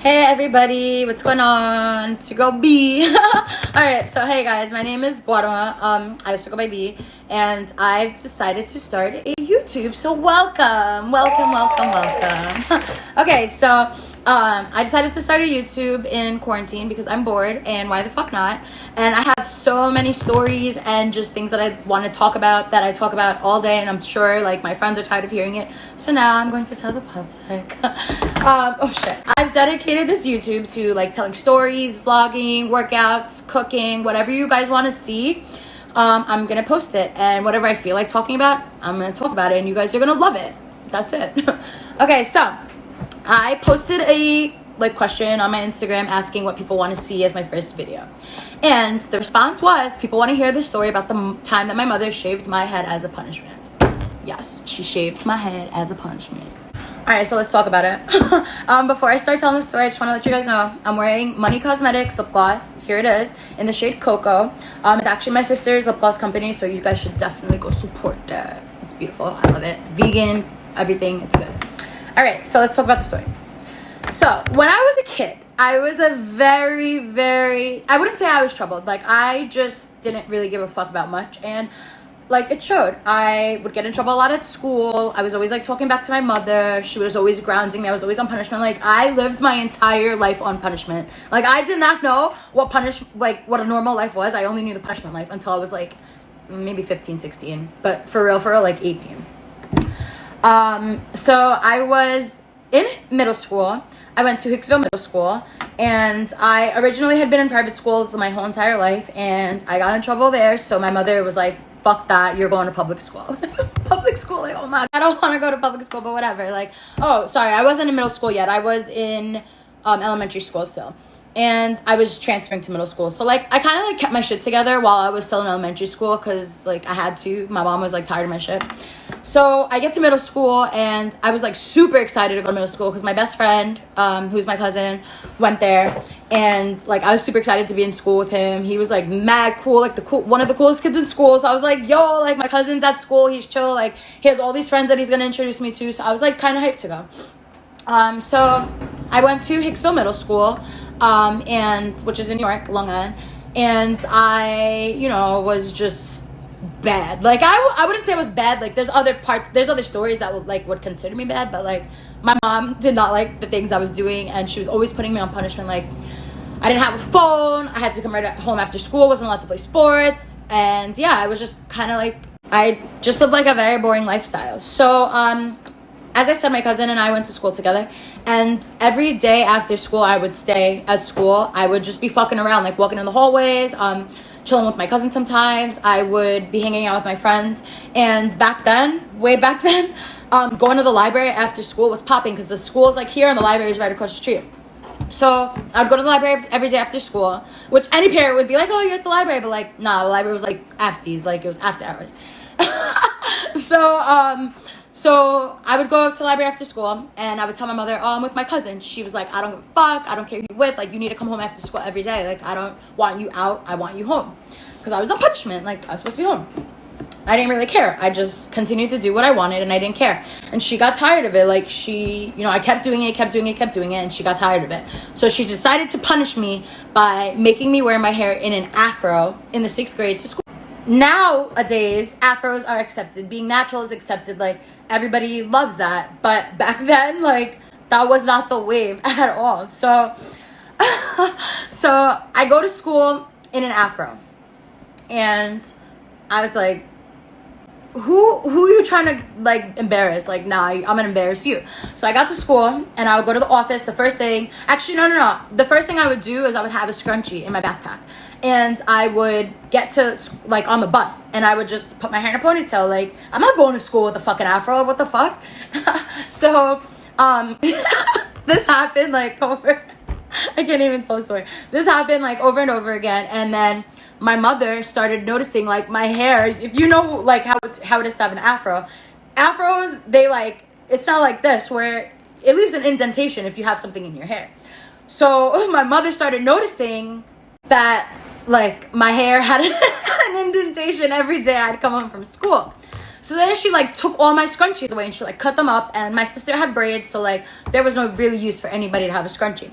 Hey everybody, what's going on? It's your girl B. Alright, so hey guys, my name is Guarma. I used to go by B, and I've decided to start a YouTube. So welcome. Okay, so I decided to start a YouTube in quarantine because I'm bored, and why the fuck not? And I have so many stories and just things that I want to talk about that I talk about all day, and I'm sure like my friends are tired of hearing it. So now I'm going to tell the public. Oh shit. I've dedicated this YouTube to like telling stories, vlogging, workouts, cooking, whatever you guys want to see. I'm gonna post it, and whatever I feel like talking about, I'm gonna talk about it, and you guys are gonna love it. That's it. Okay, so I posted a question on my Instagram asking what people want to see as my first video, and the response was people want to hear the story about the time that my mother shaved my head as a punishment. Yes, she shaved my head as a punishment. Alright, so let's talk about it. Before I start telling the story, I just want to let you guys know I'm wearing MVNEY Cosmetics lip gloss. Here it is in the shade Cocoa. It's actually my sister's lip gloss company, so you guys should definitely go support that. It's beautiful. I love it. Vegan, everything. It's good. Alright, so let's talk about the story. So when I was a kid, I was a I wouldn't say I was troubled. Like, I just didn't really give a fuck about much, and like it showed. I would get in trouble a lot at school. I was always like talking back to my mother. She was always grounding me. I was always on punishment. Like, I lived my entire life on punishment. Like, I did not know what a normal life was. I only knew the punishment life until I was like maybe 15, 16. But for real, like 18. So I was in middle school. I went to Hicksville Middle School, and I originally had been in private schools my whole entire life, and I got in trouble there. So my mother was like, fuck that, you're going to public school. I was like, public school? Like, oh my, I don't want to go to public school, but whatever. Like, oh, sorry, I wasn't in middle school yet. I was in elementary school still. And I was transferring to middle school. So, like, I kind of, like, kept my shit together while I was still in elementary school because, like, I had to. My mom was, like, tired of my shit. So, I get to middle school, and I was, like, super excited to go to middle school because my best friend, who's my cousin, went there. And, like, I was super excited to be in school with him. He was, like, mad cool, like, one of the coolest kids in school. So, I was like, yo, like, my cousin's at school. He's chill. Like, he has all these friends that he's going to introduce me to. So, I was, like, kind of hyped to go. So, I went to Hicksville Middle School. And which is in New York, Long Island, and I, was just bad. Like, I wouldn't say I was bad. Like, there's other stories that would consider me bad, but like, my mom did not like the things I was doing, and she was always putting me on punishment. Like, I didn't have a phone. I had to come right home after school. Wasn't allowed to play sports, and yeah, I was just kind of like, I just lived like a very boring lifestyle. So, as I said, my cousin and I went to school together, and every day after school, I would stay at school. I would just be fucking around, like walking in the hallways, chilling with my cousin sometimes. I would be hanging out with my friends, and way back then, going to the library after school was popping because the school is like here and the library is right across the street. So I'd go to the library every day after school, which any parent would be like, oh, you're at the library, but like, nah, the library was like afties, like it was after hours. So I would go to the library after school, and I would tell my mother, oh, I'm with my cousin. She was like, I don't give a fuck. I don't care who you're with. Like, you need to come home after school every day. Like, I don't want you out. I want you home. Because I was on punishment. Like, I was supposed to be home. I didn't really care. I just continued to do what I wanted, and I didn't care. And she got tired of it. Like, I kept doing it, and she got tired of it. So she decided to punish me by making me wear my hair in an afro in the 6th grade to school. Nowadays, afros are accepted. Being natural is accepted. Like, everybody loves that. But back then, like, that was not the wave at all. So I go to school in an afro. And I was like, who are you trying to, like, embarrass? Like, nah, I'm gonna embarrass you. So I got to school, and I would go to the office. The first thing I would do is I would have a scrunchie in my backpack. And I would get to, like, on the bus, and I would just put my hair in a ponytail. Like, I'm not going to school with a fucking afro. What the fuck? So, this happened, like, I can't even tell the story. This happened, like, over and over again. And then my mother started noticing, like, my hair. If you know, like, how it is to have an afro. Afros, it's not like this, where it leaves an indentation if you have something in your hair. So, my mother started noticing that, like, my hair had an indentation every day I'd come home from school. So then she like took all my scrunchies away and she like cut them up, and my sister had braids, so like there was no really use for anybody to have a scrunchie.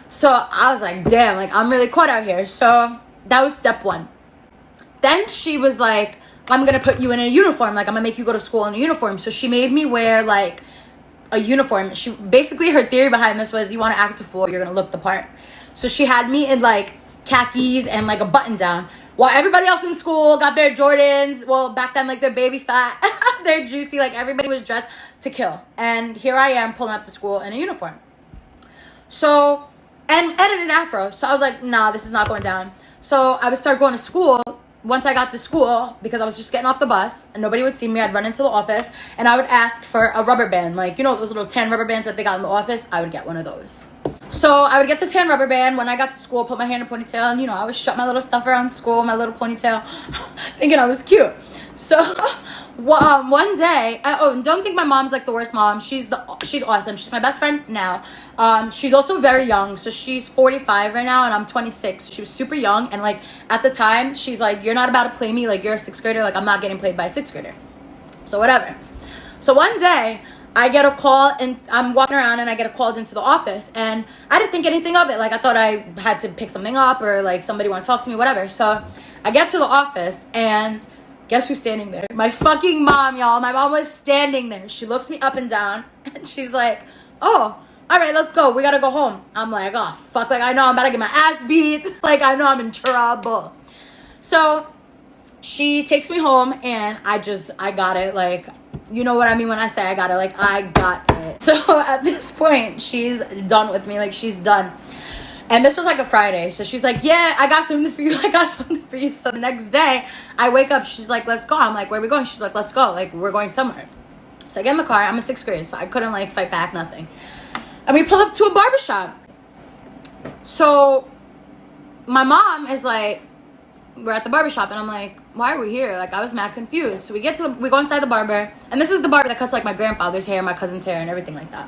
So I was like, damn, like I'm really caught out here. So that was step one. Then she was like, I'm gonna put you in a uniform, like I'm gonna make you go to school in a uniform. So she made me wear like a uniform. She basically, her theory behind this was, you want to act a fool, you're gonna look the part. So she had me in like khakis and like a button down, while everybody else in school got their Jordans. Well, back then, like they're baby fat, they're juicy, like everybody was dressed to kill. And here I am pulling up to school in a uniform. So, and an afro. So I was like, nah, this is not going down. So I would start going to school. Once I got to school, because I was just getting off the bus and nobody would see me, I'd run into the office and I would ask for a rubber band. Like, you know, those little tan rubber bands that they got in the office? I would get one of those. So I would get the tan rubber band. When I got to school, put my hair in a ponytail, and, you know, I would shut my little stuff around school, my little ponytail, thinking I was cute. So one day, and don't think my mom's like the worst mom. She's awesome. She's my best friend now. She's also very young. So she's 45 right now and I'm 26. She was super young. And like at the time, she's like, you're not about to play me. Like, you're a sixth grader. Like, I'm not getting played by a sixth grader. So whatever. So one day I get a call and I'm walking around and I get a call into the office, and I didn't think anything of it. Like, I thought I had to pick something up or like somebody want to talk to me, whatever. So I get to the office and guess who's standing there? My fucking mom, y'all. My mom was standing there. She looks me up and down and she's like, oh, all right, let's go. We got to go home. I'm like, oh, fuck. Like, I know I'm about to get my ass beat. Like, I know I'm in trouble. So she takes me home and I got it. Like, you know what I mean when I say I got it. Like, I got it. So at this point, she's done with me. Like, she's done. And this was like a Friday. So she's like, yeah, I got something for you. I got something for you. So the next day, I wake up. She's like, let's go. I'm like, where are we going? She's like, let's go. Like, we're going somewhere. So I get in the car. I'm in sixth grade. So I couldn't like fight back, nothing. And we pull up to a barbershop. So my mom is like, we're at the barbershop. And I'm like, why are we here? Like, I was mad confused. So we go inside the barber. And this is the barber that cuts like my grandfather's hair, my cousin's hair, and everything like that.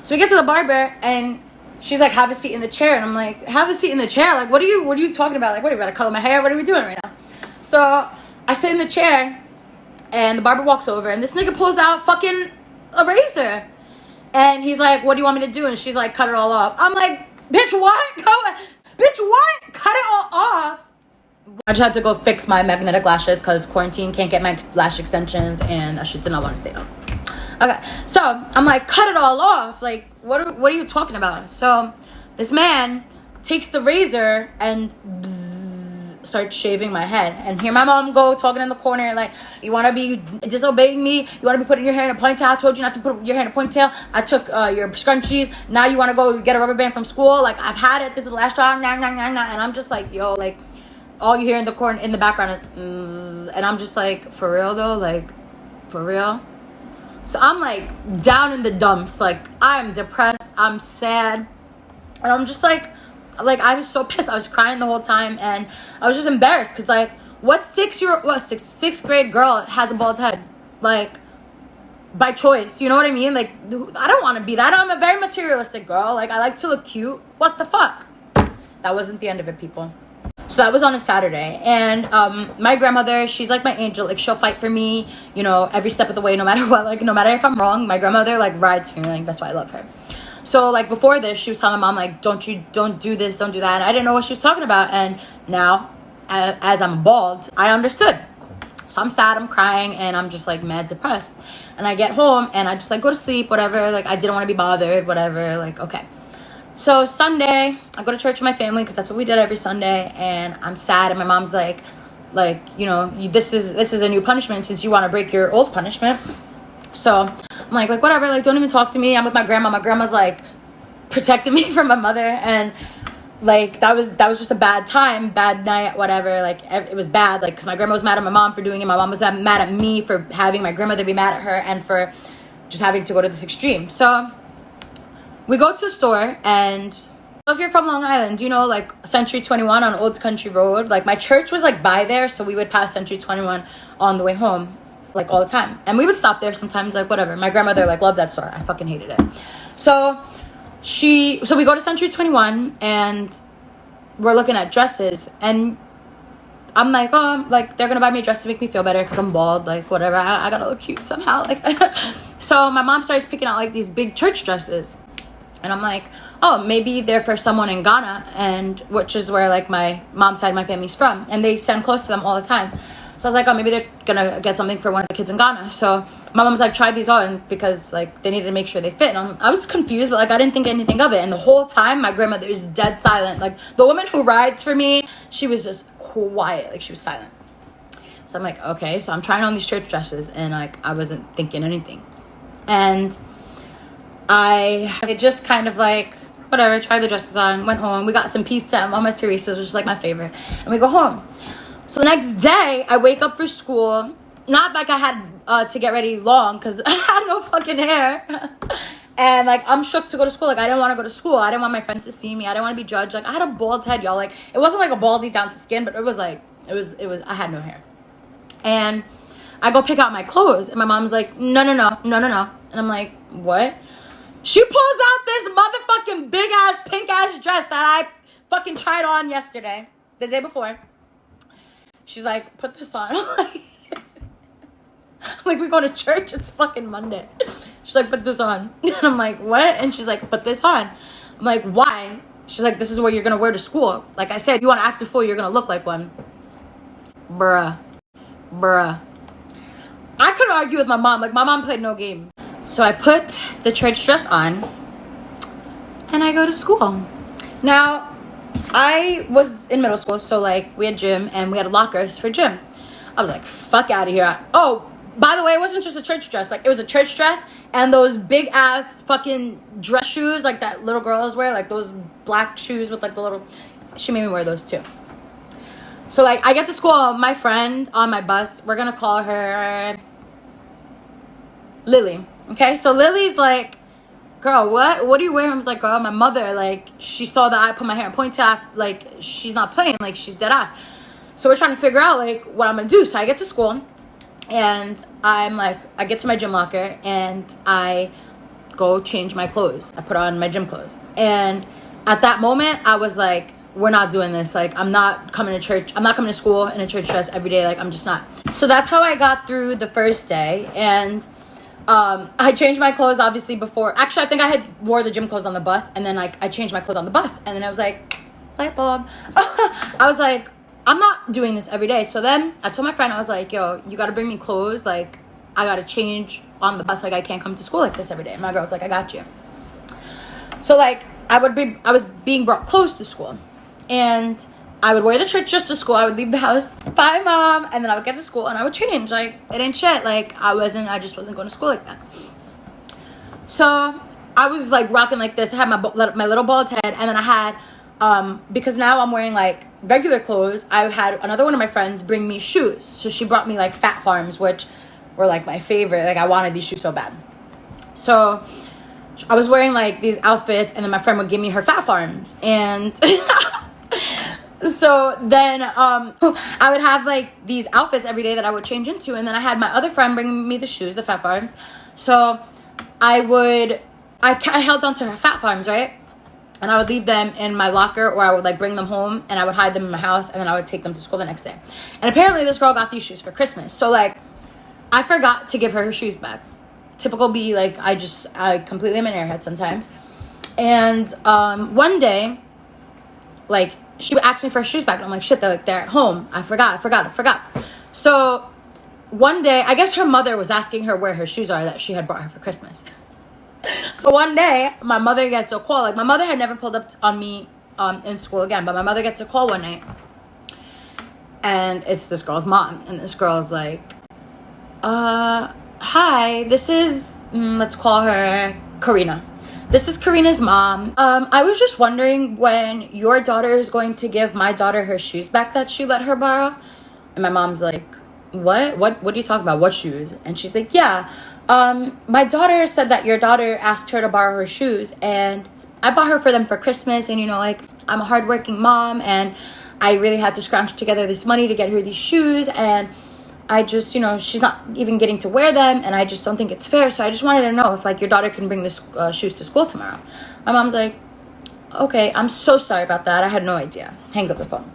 So we get to the barber and she's like, have a seat in the chair. And I'm like, have a seat in the chair? Like, what are you talking about? Like, what are you about to color my hair? What are we doing right now? So I sit in the chair and the barber walks over and this nigga pulls out fucking a razor. And he's like, what do you want me to do? And she's like, cut it all off. I'm like, bitch, what? Bitch, what? Cut it all off. I just had to go fix my magnetic lashes because quarantine, can't get my lash extensions and that shit did not want to stay on. Okay, so I'm like, cut it all off. Like, what are you talking about? So this man takes the razor and starts shaving my head. And hear my mom go talking in the corner like, you want to be disobeying me? You want to be putting your hair in a ponytail? I told you not to put your hair in a ponytail. I took your scrunchies. Now you want to go get a rubber band from school? Like, I've had it. This is the last time. And I'm just like, yo, like, all you hear in the background is, and I'm just like, for real though? Like, for real? So I'm like down in the dumps. Like, I'm depressed. I'm sad. And I'm just like I was so pissed. I was crying the whole time. And I was just embarrassed. Because like, what sixth grade girl has a bald head? Like, by choice. You know what I mean? Like, I don't want to be that. I'm a very materialistic girl. Like, I like to look cute. What the fuck? That wasn't the end of it, people. So that was on a Saturday, and my grandmother, she's like my angel. Like, she'll fight for me, you know, every step of the way, no matter what. Like, no matter if I'm wrong, my grandmother like rides for me. Like, that's why I love her. So like before this, she was telling my mom like, don't do this, don't do that. And I didn't know what she was talking about. And now, as I'm bald, I understood. So I'm sad, I'm crying, and I'm just like mad depressed. And I get home and I just like go to sleep, whatever. Like, I didn't want to be bothered, whatever. Like, okay. So Sunday, I go to church with my family because that's what we did every Sunday, and I'm sad. And my mom's like, you know, this is a new punishment since you want to break your old punishment. So I'm like whatever, like, don't even talk to me. I'm with my grandma. My grandma's like protecting me from my mother, and like that was just a bad time, bad night, whatever. Like, it was bad, like, because my grandma was mad at my mom for doing it. My mom was mad at me for having my grandmother be mad at her, and for just having to go to this extreme. So we go to the store, and if you're from Long Island, you know, like Century 21 on Old Country Road. Like, my church was like by there, so we would pass Century 21 on the way home, like, all the time. And we would stop there sometimes, like, whatever. My grandmother like loved that store. I fucking hated it. So we go to Century 21 and we're looking at dresses, and I'm like, oh, like, they're gonna buy me a dress to make me feel better because I'm bald, like, whatever. I gotta look cute somehow. Like, so my mom starts picking out, like, these big church dresses. And I'm like, oh, maybe they're for someone in Ghana, and which is where, like, my mom's side of my family's from. And they send clothes to them all the time. So I was like, oh, maybe they're gonna get something for one of the kids in Ghana. So my mom's like, try these on, because, like, they needed to make sure they fit. And I was confused, but, like, I didn't think anything of it. And the whole time, my grandmother is dead silent. Like, the woman who rides for me, she was just quiet. Like, she was silent. So I'm like, okay. So I'm trying on these church dresses, and, like, I wasn't thinking anything. And it just kind of, like, whatever, tried the dresses on, went home. We got some pizza at Mama Teresa's, which is, like, my favorite. And we go home. So the next day, I wake up for school. Not like I had to get ready long, because I had no fucking hair. And, like, I'm shook to go to school. Like, I didn't want to go to school. I didn't want my friends to see me. I didn't want to be judged. Like, I had a bald head, y'all. Like, it wasn't like a baldy down to skin, but it was like, it was, I had no hair. And I go pick out my clothes, and my mom's like, no. And I'm like, what? She pulls out this motherfucking big-ass, pink-ass dress that I fucking tried on yesterday, the day before. She's like, put this on. I'm like, we go to church? It's fucking Monday. She's like, put this on. And I'm like, what? And she's like, put this on. I'm like, why? She's like, this is what you're going to wear to school. Like I said, you want to act a fool, you're going to look like one. Bruh. I couldn't argue with my mom. Like, my mom played no game. So I put the church dress on, and I go to school. Now, I was in middle school, so, like, we had gym, and we had lockers for gym. I was like, fuck out of here. Oh, by the way, it wasn't just a church dress. Like, it was a church dress and those big-ass fucking dress shoes, like, that little girls wear. Like, those black shoes with, like, the little... She made me wear those, too. So, like, I get to school, my friend on my bus, we're gonna call her Lily. Okay, so Lily's like, girl, what are you wearing? I was like, girl, my mother, like, she saw that I put my hair in ponytail, like, she's not playing, like, she's dead ass. So we're trying to figure out, like, what I'm gonna do. So I get to school, and I'm like, I get to my gym locker, and I go change my clothes. I put on my gym clothes. And at that moment, I was like, we're not doing this. Like, I'm not coming to church. I'm not coming to school in a church dress every day. Like, I'm just not. So that's how I got through the first day. And I changed my clothes, obviously, before. Actually, I think I had wore the gym clothes on the bus. And then, like, I changed my clothes on the bus. And then I was like, light bulb. I was like, I'm not doing this every day. So then I told my friend, I was like, yo, you got to bring me clothes. Like, I got to change on the bus. Like, I can't come to school like this every day. And my girl was like, I got you. So, like, I was being brought close to school. And I would wear the church dress to school. I would leave the house. Bye, Mom. And then I would get to school and I would change. Like, it ain't shit. Like, I just wasn't going to school like that. So I was, like, rocking like this. I had my little bald head. And then I had, because now I'm wearing, like, regular clothes, I had another one of my friends bring me shoes. So she brought me, like, Fat Farms, which were, like, my favorite. Like, I wanted these shoes so bad. So I was wearing, like, these outfits. And then my friend would give me her Fat Farms. And... So then I would have, like, these outfits every day that I would change into. And then I had my other friend bring me the shoes, the Fat Farms. So I held on to her Fat Farms, right? And I would leave them in my locker, or I would, like, bring them home. And I would hide them in my house. And then I would take them to school the next day. And apparently this girl got these shoes for Christmas. So, like, I forgot to give her shoes back. Typical B, like, I completely am an airhead sometimes. And one day, like... she would ask me for her shoes back, and I'm like, shit, they're at home. I forgot. So one day, I guess her mother was asking her where her shoes are that she had brought her for Christmas. So one day, my mother gets a call. Like, my mother had never pulled up on me in school again, but my mother gets a call one night, and it's this girl's mom. And this girl's like, hi, this is, let's call her Karina. This is Karina's mom. I was just wondering when your daughter is going to give my daughter her shoes back that she let her borrow. And my mom's like, what are you talking about? What shoes? And she's like, yeah. My daughter said that your daughter asked her to borrow her shoes, and I bought her for them for Christmas. And, you know, like, I'm a hardworking mom, and I really had to scrounge together this money to get her these shoes. And I just, you know, she's not even getting to wear them, and I just don't think it's fair. So I just wanted to know if, like, your daughter can bring this shoes to school tomorrow. My mom's like, okay, I'm so sorry about that. I had no idea. Hangs up the phone.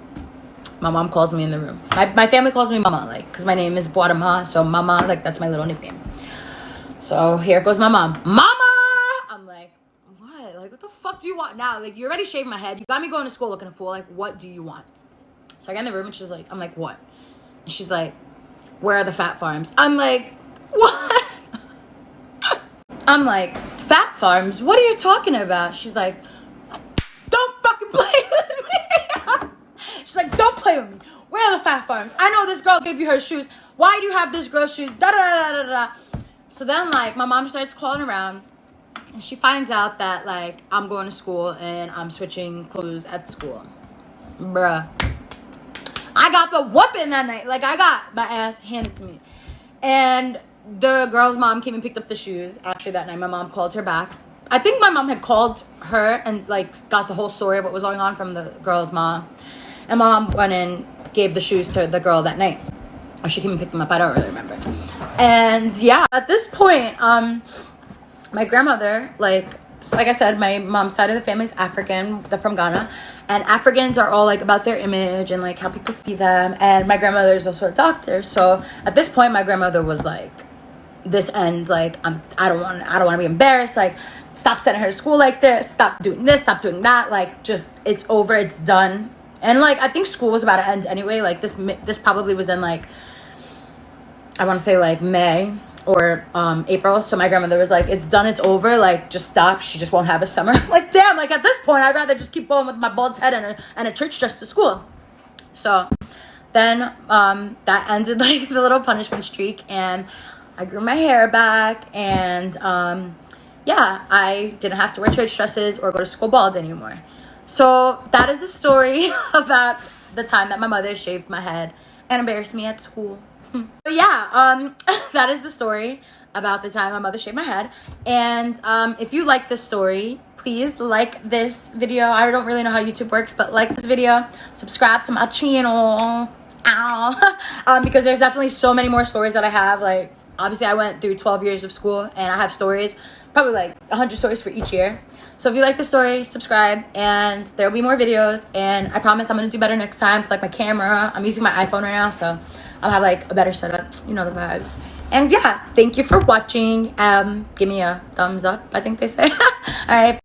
my mom calls me in the room. My family calls me Mama, like, because my name is Guatemala, so Mama, like, that's my little nickname. So here goes my mom. Mama! I'm like, what? Like, what the fuck do you want now? Like, you already shaved my head. You got me going to school looking a fool. Like, what do you want? So I get in the room and she's like, I'm like, what? And she's like, where are the fat farms? I'm like, what? I'm like, fat farms? What are you talking about? She's like, don't fucking play with me. She's like, don't play with me. Where are the fat farms? I know this girl gave you her shoes. Why do you have this girl's shoes? Da da da da da. So then, like, my mom starts calling around, and she finds out that, like, I'm going to school and I'm switching clothes at school. Bruh. I got the whooping that night. Like, I got my ass handed to me. And the girl's mom came and picked up the shoes. Actually, that night, my mom called her back. I think my mom had called her and, like, got the whole story of what was going on from the girl's mom. And my mom went and gave the shoes to the girl that night. Or she came and picked them up. I don't really remember. And, yeah, at this point, my grandmother, like I said, my mom's side of the family is African. They're from Ghana. And Africans are all, like, about their image and, like, how people see them. And my grandmother is also a doctor. So at this point, my grandmother was like, this ends. Like, I don't want to be embarrassed. Like, stop sending her to school like this. Stop doing this. Stop doing that. Like, just, it's over. It's done. And, like, I think school was about to end anyway. Like, this probably was in, like, I want to say, like, May or April. So my grandmother was like, it's done, it's over, like, just stop. She just won't have a summer. Like, damn, like, at this point, I'd rather just keep going with my bald head and a church dress to school. So then that ended, like, the little punishment streak, and I grew my hair back, and yeah, I didn't have to wear church dresses or go to school bald anymore. So that is the story about the time that my mother shaved my head and embarrassed me at school. But yeah, that is the story about the time my mother shaved my head. And if you like this story, please like this video. I don't really know how YouTube works, but like this video, subscribe to my channel. Ow. Because there's definitely so many more stories that I have. Like, obviously I went through 12 years of school and I have stories, probably like 100 stories for each year. So if you like the story, subscribe, and there will be more videos. And I promise I'm going to do better next time with, like, my camera. I'm using my iPhone right now, so I'll have, like, a better setup. You know the vibes. And yeah, thank you for watching. Give me a thumbs up, I think they say. All right.